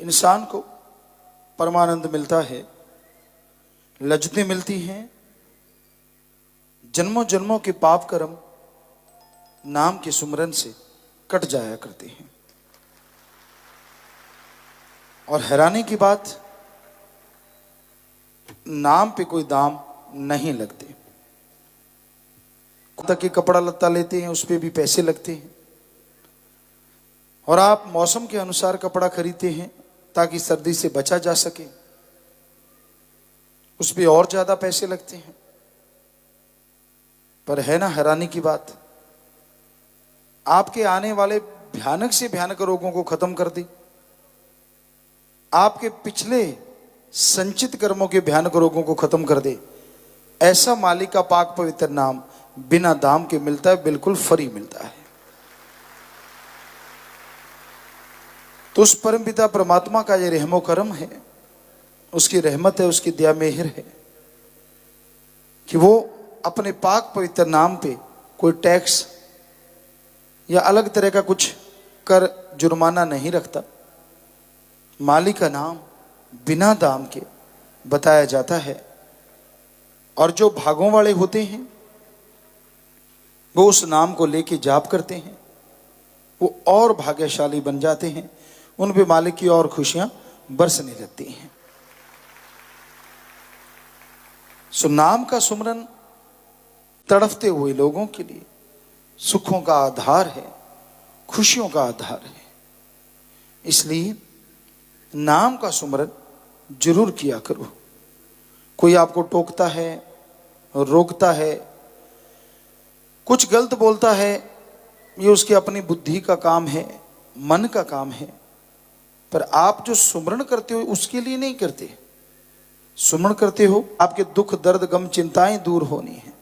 इंसान को परमानंद मिलता है, लज्जतें मिलती हैं, जन्मों जन्मों के पाप कर्म नाम के सुमरन से कट जाया करते हैं। और हैरानी की बात, नाम पे कोई दाम नहीं लगते। तक के कपड़ा लत्ता लेते हैं, उस पे भी पैसे लगते हैं। और आप मौसम के अनुसार कपड़ा खरीदते हैं ताकि सर्दी से बचा जा सके, उस पे और ज्यादा पैसे लगते हैं। पर है ना हैरानी की बात, आपके आने वाले भयानक से भयानक रोगों को खत्म कर दे, आपके पिछले संचित कर्मों के भयानक रोगों को खत्म कर दे, ऐसा मालिक का पाक पवित्र नाम बिना दाम के मिलता है, बिल्कुल फ्री मिलता है। तो उस परमपिता परमात्मा का ये रहमो करम है, उसकी रहमत है, उसकी दया मेहर है कि वो अपने पाक पवित्र नाम पे कोई टैक्स या अलग तरह का कुछ कर जुर्माना नहीं रखता। मालिक का नाम बिना दाम के बताया जाता है, और जो भागों वाले होते हैं वो उस नाम को लेके जाप करते हैं, वो और भाग्यशाली बन जाते हैं, उन पे मालिक की और खुशियां बरसने लगती हैं। सो नाम का सुमरन तड़फते हुए लोगों के लिए सुखों का आधार है, खुशियों का आधार है। इसलिए नाम का सुमरन जरूर किया करो। कोई आपको टोकता है, रोकता है, कुछ गलत बोलता है, ये उसकी अपनी बुद्धि का काम है, मन का काम है। पर आप जो सुमरण करते हो उसके लिए नहीं करते। सुमरण करते हो आपके दुख दर्द गम चिंताएं दूर होनी है।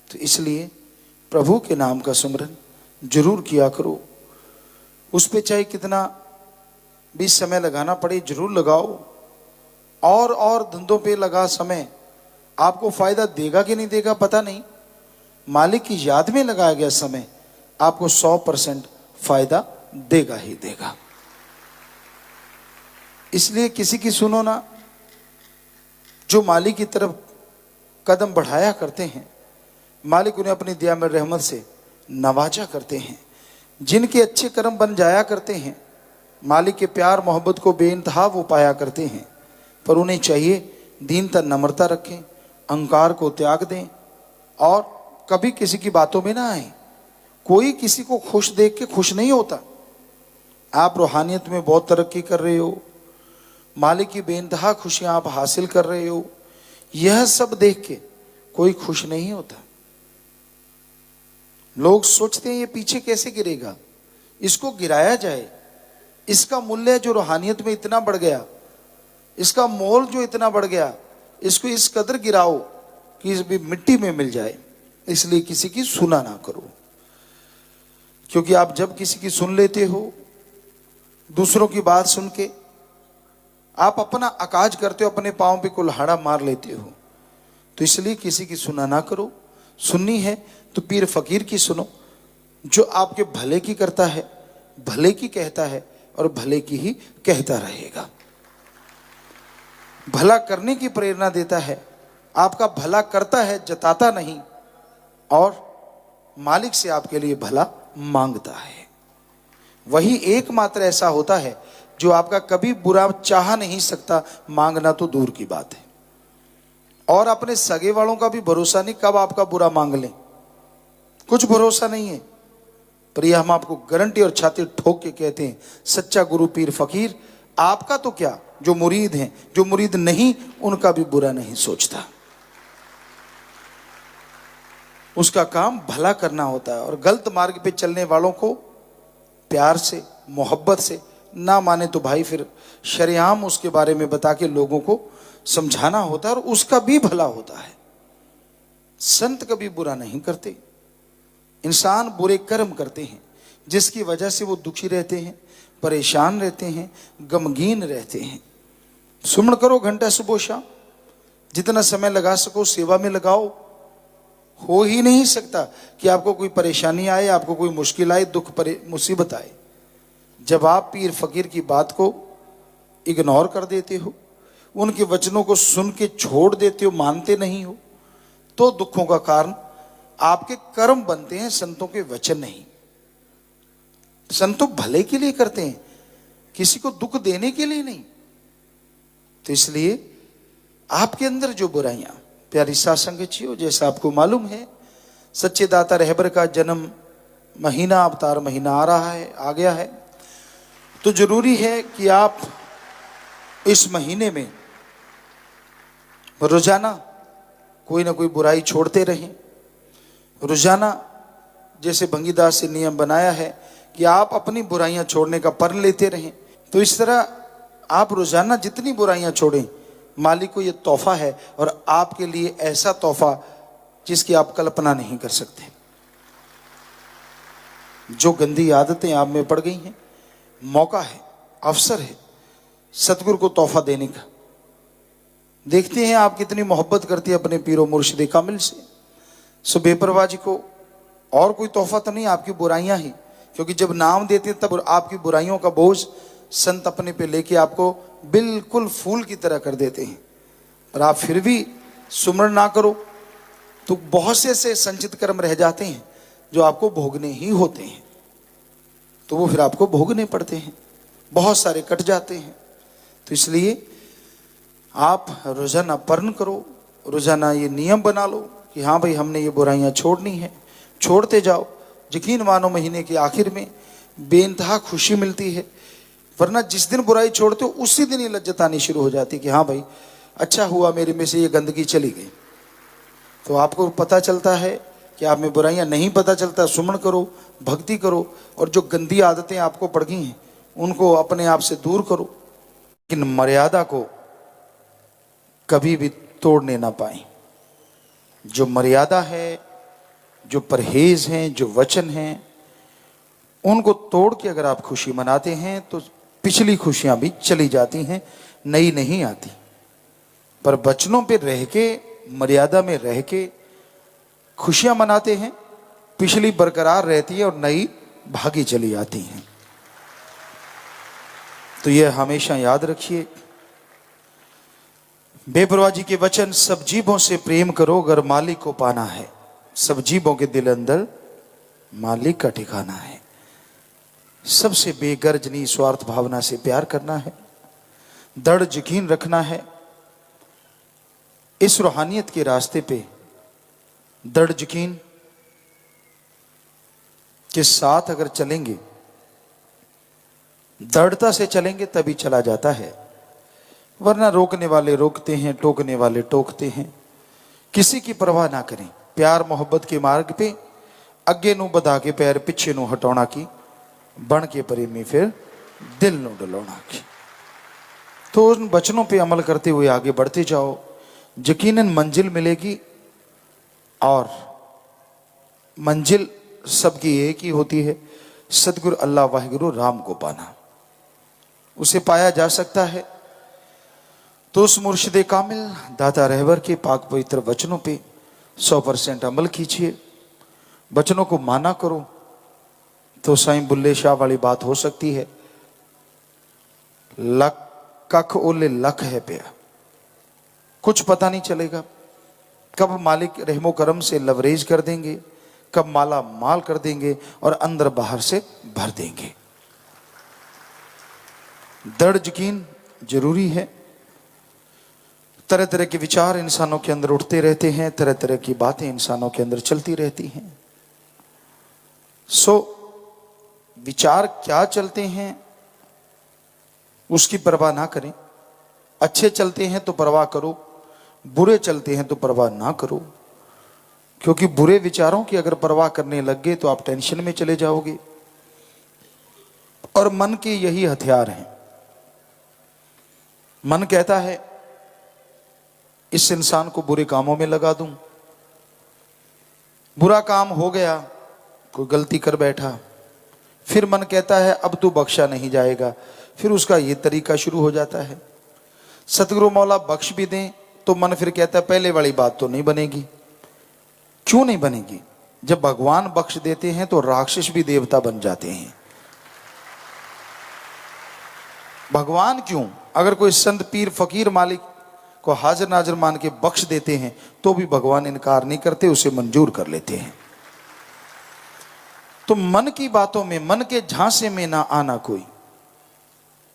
तो इसलिए प्रभु के नाम का सुमरन जरूर किया करो। उस पे चाहे कितना भी समय लगाना पड़े जरूर लगाओ। और धंधों पे लगा समय आपको फायदा देगा कि नहीं देगा पता नहीं, मालिक की याद में लगाया गया समय आपको 100% फायदा देगा ही देगा। इसलिए किसी की सुनो ना, जो मालिक की तरफ कदम बढ़ाया करते हैं, मालिक उन्हें अपनी दया में रहमत से नवाजा करते हैं। जिनके अच्छे कर्म बन जाया करते हैं, मालिक के प्यार मोहब्बत को बेइंतहा वो पाया करते हैं। पर उन्हें चाहिए दीनता नम्रता रखें, अहंकार को त्याग दें और कभी किसी की बातों में ना आए। कोई किसी को खुश देख के खुश नहीं होता। आप रूहानियत में बहुत तरक्की कर रहे हो, मालिक की बेइंतहा खुशियां आप हासिल कर रहे हो, यह सब देख के कोई खुश नहीं होता। लोग सोचते हैं ये पीछे कैसे गिरेगा, इसको गिराया जाए, इसका मूल्य जो रूहानियत में इतना बढ़ गया, इसका मोल जो इतना बढ़ गया, इसको इस कदर गिराओ कि इस भी मिट्टी में मिल जाए। इसलिए किसी की सुना ना करो, क्योंकि आप जब किसी की सुन लेते हो, दूसरों की बात सुन के आप अपना अकाज करते हो, अपने पांव पे कुल्हाड़ा मार लेते हो। तो इसलिए किसी की सुना ना करो। सुननी है तो पीर फकीर की सुनो, जो आपके भले की करता है, भले की कहता है और भले की ही कहता रहेगा। भला करने की प्रेरणा देता है, आपका भला करता है, जताता नहीं, और मालिक से आपके लिए भला मांगता है। वही एकमात्र ऐसा होता है जो आपका कभी बुरा चाह नहीं सकता, मांगना तो दूर की बात है। और अपने सगे वालों का भी भरोसा नहीं, कब आपका बुरा मांग लें, कुछ भरोसा नहीं है। पर यह हम आपको गारंटी और छाती ठोक के कहते हैं, सच्चा गुरु पीर फकीर आपका तो क्या, जो मुरीद हैं, जो मुरीद नहीं उनका भी बुरा नहीं सोचता। उसका काम भला करना होता है। और गलत मार्ग पे चलने वालों को प्यार से, मोहब्बत से, ना माने तो भाई फिर शरेआम उसके बारे में बता के लोगों को समझाना होता है, और उसका भी भला होता है। संत कभी बुरा नहीं करते। इंसान बुरे कर्म करते हैं जिसकी वजह से वो दुखी रहते हैं, परेशान रहते हैं, गमगीन रहते हैं। सुमन करो घंटा सुबह शाम, जितना समय लगा सको सेवा में लगाओ। हो ही नहीं सकता कि आपको कोई परेशानी आए, आपको कोई मुश्किल आए, दुख मुसीबत आए। जब आप पीर फकीर की बात को इग्नोर कर देते हो, उनके वचनों को सुन के छोड़ देते हो, मानते नहीं हो, तो दुखों का कारण आपके कर्म बनते हैं, संतों के वचन नहीं। संत तो भले के लिए करते हैं, किसी को दुख देने के लिए नहीं। तो इसलिए आपके अंदर जो बुराइयां, प्यारी साध संगत, जैसा आपको मालूम है, सच्चे दाता रहबर का जन्म महीना, अवतार महीना आ रहा है, आ गया है। तो जरूरी है कि आप इस महीने में रोजाना कोई ना कोई बुराई छोड़ते रहें। रोजाना जैसे भंगीदास ने नियम बनाया है कि आप अपनी बुराइयां छोड़ने का प्रण लेते रहें, तो इस तरह आप रोजाना जितनी बुराइयां छोड़ें, मालिक को यह तोहफा है, और आपके लिए ऐसा तोहफा जिसकी आप कल्पना नहीं कर सकते। जो गंदी आदतें आप में पड़ गई हैं, मौका है, अवसर है सतगुरु को तोहफा देने का। देखते हैं आप कितनी मोहब्बत करती है अपने पीरो मुर्शिद कामिल से। सो बेपरवाह जी को और कोई तोहफा तो नहीं, आपकी बुराइयां ही, क्योंकि जब नाम देते हैं तब आपकी बुराइयों का बोझ संत अपने पे लेके आपको बिल्कुल फूल की तरह कर देते हैं। और आप फिर भी सुमरण ना करो तो बहुत से ऐसे संचित कर्म रह जाते हैं जो आपको भोगने ही होते हैं, तो वो फिर आपको भोगने पड़ते हैं, बहुत सारे कट जाते हैं। तो इसलिए आप रोजाना प्रण करो, रोजाना ये नियम बना लो कि हाँ भाई हमने ये बुराइयां छोड़नी है, छोड़ते जाओ। यकीन मानो महीने के आखिर में बेइंतहा खुशी मिलती है, वरना जिस दिन बुराई छोड़ते हो उसी दिन ये लज्जत आनी शुरू हो जाती है कि हाँ भाई अच्छा हुआ मेरे में से ये गंदगी चली गई। तो आपको पता चलता है कि आप में बुराइयां नहीं पता चलता। सुमन करो, भक्ति करो, और जो गंदी आदतें आपको पड़ गई हैं उनको अपने आप से दूर करो, लेकिन मर्यादा को कभी भी तोड़ने ना पाए। जो मर्यादा है, जो परहेज हैं, जो वचन हैं, उनको तोड़ के अगर आप खुशी मनाते हैं तो पिछली खुशियां भी चली जाती हैं, नई नहीं आती। पर वचनों पे रह के, मर्यादा में रह के खुशियां मनाते हैं, पिछली बरकरार रहती है और नई भागी चली आती हैं। तो यह हमेशा याद रखिए। बेपरवाह जी के वचन, सब जीवों से प्रेम करो अगर मालिक को पाना है। सब जीवों के दिल अंदर मालिक का ठिकाना है। सबसे बेगर्ज निस्वार्थ भावना से प्यार करना है, दृढ़ यकीन रखना है। इस रूहानियत के रास्ते पे दृढ़ यकीन के साथ अगर चलेंगे, दृढ़ता से चलेंगे तभी चला जाता है, वरना रोकने वाले रोकते हैं, टोकने वाले टोकते हैं। किसी की परवाह ना करें, प्यार मोहब्बत के मार्ग पे अगे नू बधा के पैर पिछे नू हटाना की, बन के प्रेमी फिर दिल नू डलाना की। तो उन वचनों पे अमल करते हुए आगे बढ़ते जाओ, यकीनन मंजिल मिलेगी। और मंजिल सबकी एक ही होती है, सतगुरु अल्लाह वाहिगुरु राम को पाना। उसे पाया जा सकता है तो उस मुर्शिद कामिल दाता रहबर के पाक पवित्र वचनों पे 100% अमल कीजिए, वचनों को माना करो। तो साईं बुल्ले शाह वाली बात हो सकती है, लक कख ओले लख है पिया। कुछ पता नहीं चलेगा कब मालिक रहमो करम से लवरेज कर देंगे, कब माला माल कर देंगे और अंदर बाहर से भर देंगे। दृढ़ यकीन जरूरी है। तरह तरह के विचार इंसानों के अंदर उठते रहते हैं, तरह तरह की बातें इंसानों के अंदर चलती रहती हैं। सो विचार क्या चलते हैं उसकी परवाह ना करें। अच्छे चलते हैं तो परवाह करो, बुरे चलते हैं तो परवाह ना करो, क्योंकि बुरे विचारों की अगर परवाह करने लग गए तो आप टेंशन में चले जाओगे। और मन के यही हथियार हैं। मन कहता है इस इंसान को बुरे कामों में लगा दूं, बुरा काम हो गया, कोई गलती कर बैठा, फिर मन कहता है अब तू बख्शा नहीं जाएगा, फिर उसका ये तरीका शुरू हो जाता है। सतगुरु मौला बख्श भी दें तो मन फिर कहता है पहले वाली बात तो नहीं बनेगी। क्यों नहीं बनेगी? जब भगवान बख्श देते हैं तो राक्षस भी देवता बन जाते हैं। भगवान क्यों? अगर कोई संत पीर फकीर मालिक को हाजिर नाजिर मान के बख्श देते हैं तो भी भगवान इनकार नहीं करते, उसे मंजूर कर लेते हैं। तो मन की बातों में, मन के झांसे में ना आना कोई।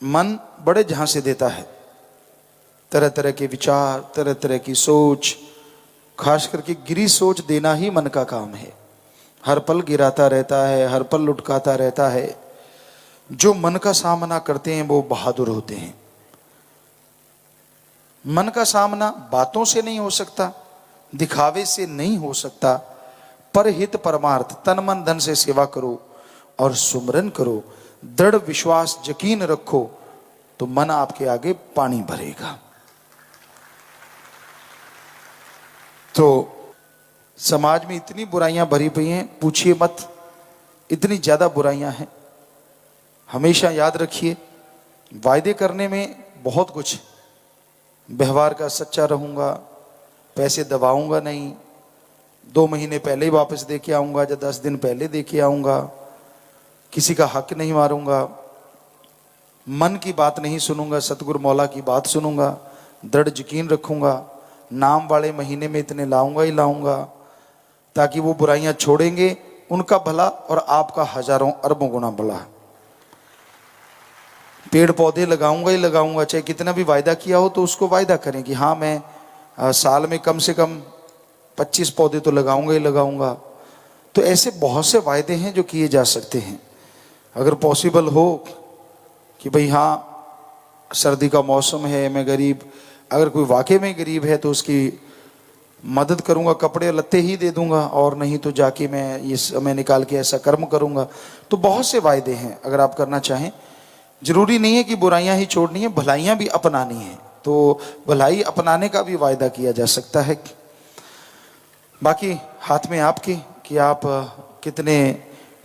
मन बड़े झांसे देता है, तरह तरह के विचार, तरह तरह की सोच, खास करके गिरी सोच देना ही मन का काम है। हर पल गिराता रहता है, हर पल लुटकाता रहता है। जो मन का सामना करते हैं वो बहादुर होते हैं। मन का सामना बातों से नहीं हो सकता, दिखावे से नहीं हो सकता। परहित परमार्थ, तन मन धन से सेवा करो और सुमरन करो, दृढ़ विश्वास यकीन रखो, तो मन आपके आगे पानी भरेगा। तो समाज में इतनी बुराइयां भरी पई हैं, पूछिए मत, इतनी ज्यादा बुराइयां हैं। हमेशा याद रखिए, वायदे करने में बहुत कुछ, व्यवहार का सच्चा रहूंगा, पैसे दबाऊंगा नहीं, 2 महीने पहले ही वापस दे के आऊंगा या 10 दिन पहले दे के आऊंगा, किसी का हक नहीं मारूंगा, मन की बात नहीं सुनूंगा, सतगुरु मौला की बात सुनूंगा, दृढ़ यकीन रखूंगा, नाम वाले महीने में इतने लाऊंगा ही लाऊंगा, ताकि वो बुराइयां छोड़ेंगे, उनका भला और आपका हजारों अरबों गुना भला। पेड़ पौधे लगाऊंगा ही लगाऊंगा, चाहे कितना भी वायदा किया हो तो उसको वायदा करें कि हाँ मैं साल में कम से कम 25 पौधे तो लगाऊंगा ही लगाऊंगा। तो ऐसे बहुत से वायदे हैं जो किए जा सकते हैं। अगर पॉसिबल हो कि भाई हाँ सर्दी का मौसम है, मैं गरीब, अगर कोई वाकई में गरीब है तो उसकी मदद करूंगा, कपड़े लत्ते ही दे दूंगा, और नहीं तो जाके मैं ये समय निकाल के ऐसा कर्म करूंगा। तो बहुत से वायदे हैं, अगर आप करना चाहें। जरूरी नहीं है कि बुराइयां ही छोड़नी है, भलाइयां भी अपनानी है, तो भलाई अपनाने का भी वायदा किया जा सकता है। बाकी हाथ में आपके कि आप कितने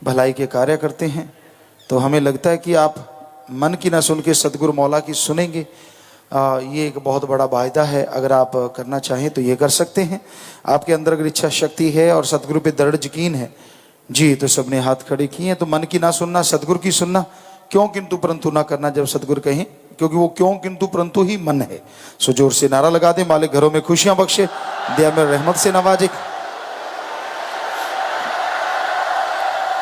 भलाई के कार्य करते हैं। तो हमें लगता है कि आप मन की ना सुन के सतगुरु मौला की सुनेंगे। ये एक बहुत बड़ा वायदा है। अगर आप करना चाहें तो ये कर सकते हैं। आपके अंदर अगर इच्छा शक्ति है और सतगुरु पे दृढ़ यकीन है जी, तो सबने हाथ खड़े किए हैं। तो मन की ना सुनना, सतगुरु की सुनना, क्यों किंतु परंतु ना करना जब सतगुरु कहें, क्योंकि वो क्यों किंतु परंतु ही मन है। सो जोर से नारा लगा दे, मालिक घरों में खुशियां बख्शे, दया में रहमत से नवाजे।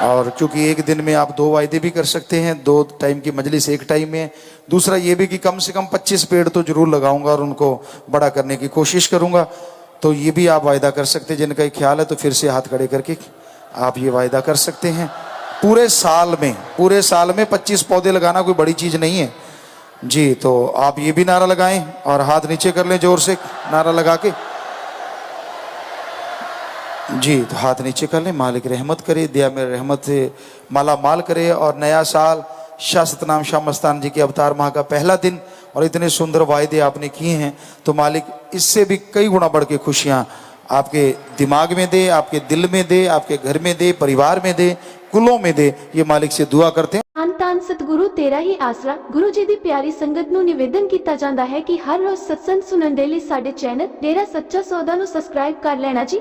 और क्योंकि एक दिन में आप 2 वायदे भी कर सकते हैं, 2 टाइम की मजलिस एक टाइम में। दूसरा ये भी कि कम से कम 25 पेड़ तो जरूर लगाऊंगा और उनको बड़ा करने की कोशिश करूंगा। तो ये भी आप वायदा कर सकते हैं। जिनका ख्याल है तो फिर से हाथ खड़े करके आप ये वायदा कर सकते हैं। पूरे साल में 25 पौधे लगाना कोई बड़ी चीज नहीं है जी। तो आप ये भी नारा लगाएं और हाथ नीचे कर लें जोर से नारा लगा के जी। तो हाथ नीचे कर लें। मालिक रहमत करे, दया में रहमत से माला माल करे। और नया साल शाह सतनाम शाह मस्तान जी के अवतार माह का पहला दिन, और इतने सुंदर वायदे आपने किए हैं, तो मालिक इससे भी कई गुना बढ़ के खुशियां आपके दिमाग में दे, आपके दिल में दे, आपके घर में दे, परिवार में दे, कुलों में दे। ये मालिक से दुआ करते हैं। ਧੰਨ ਸਤਿਗੁਰੂ ਤੇਰਾ ਹੀ ਆਸਰਾ। ਗੁਰੂ ਜੀ ਦੀ ਪਿਆਰੀ ਸੰਗਤ ਨੂੰ ਨਿਵੇਦਨ ਕੀਤਾ ਜਾਂਦਾ ਹੈ ਕਿ ਹਰ ਰੋਜ਼ ਸਤਸੰਗ ਸੁਣਨ ਦੇ ਲਈ ਸਾਡੇ ਚੈਨਲ ਡੇਰਾ ਸੱਚਾ ਸੌਦਾ ਨੂੰ ਸਬਸਕ੍ਰਾਈਬ ਕਰ ਲੈਣਾ ਜੀ।